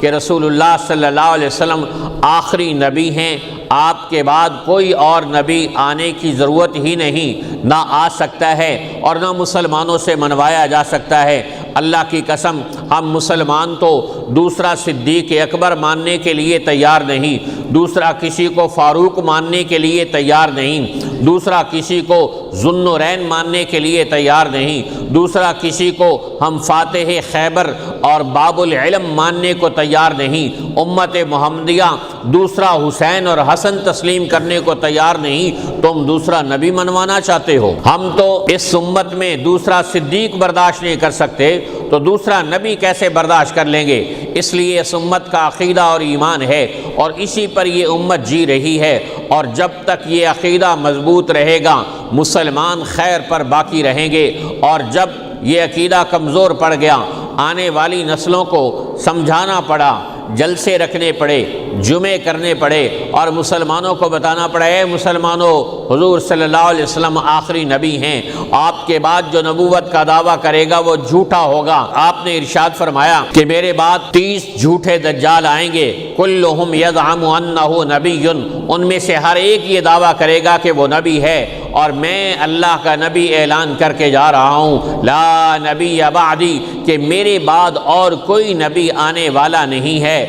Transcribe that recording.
کہ رسول اللہ صلی اللہ علیہ وسلم آخری نبی ہیں، آپ کے بعد کوئی اور نبی آنے کی ضرورت ہی نہیں، نہ آ سکتا ہے اور نہ مسلمانوں سے منوایا جا سکتا ہے۔ اللہ کی قسم ہم مسلمان تو دوسرا صدیق اکبر ماننے کے لیے تیار نہیں، دوسرا کسی کو فاروق ماننے کے لیے تیار نہیں، دوسرا کسی کو ذو النورین ماننے کے لیے تیار نہیں، دوسرا کسی کو ہم فاتح خیبر اور باب العلم ماننے کو تیار نہیں۔ امت محمدیہ دوسرا حسین اور حسن تسلیم کرنے کو تیار نہیں، تم دوسرا نبی منوانا چاہتے ہو۔ ہم تو اس امت میں دوسرا صدیق برداشت نہیں کر سکتے، تو دوسرا نبی کیسے برداشت کر لیں گے؟ اس لیے اس امت کا عقیدہ اور ایمان ہے، اور اسی پر یہ امت جی رہی ہے، اور جب تک یہ عقیدہ مضبوط رہے گا مسلمان خیر پر باقی رہیں گے، اور جب یہ عقیدہ کمزور پڑ گیا، آنے والی نسلوں کو سمجھانا پڑا، جلسے رکھنے پڑے، جمعے کرنے پڑے، اور مسلمانوں کو بتانا پڑا، اے مسلمانوں، حضور صلی اللہ علیہ وسلم آخری نبی ہیں، آپ کے بعد جو نبوت کا دعویٰ کرے گا وہ جھوٹا ہوگا۔ آپ نے ارشاد فرمایا کہ میرے بعد 30 جھوٹے دجال آئیں گے، کلہم یزعم انہ نبی، ان میں سے ہر ایک یہ دعویٰ کرے گا کہ وہ نبی ہے، اور میں اللہ کا نبی اعلان کر کے جا رہا ہوں، لا نبی بعدی، کہ میرے بعد اور کوئی نبی آنے والا نہیں ہے۔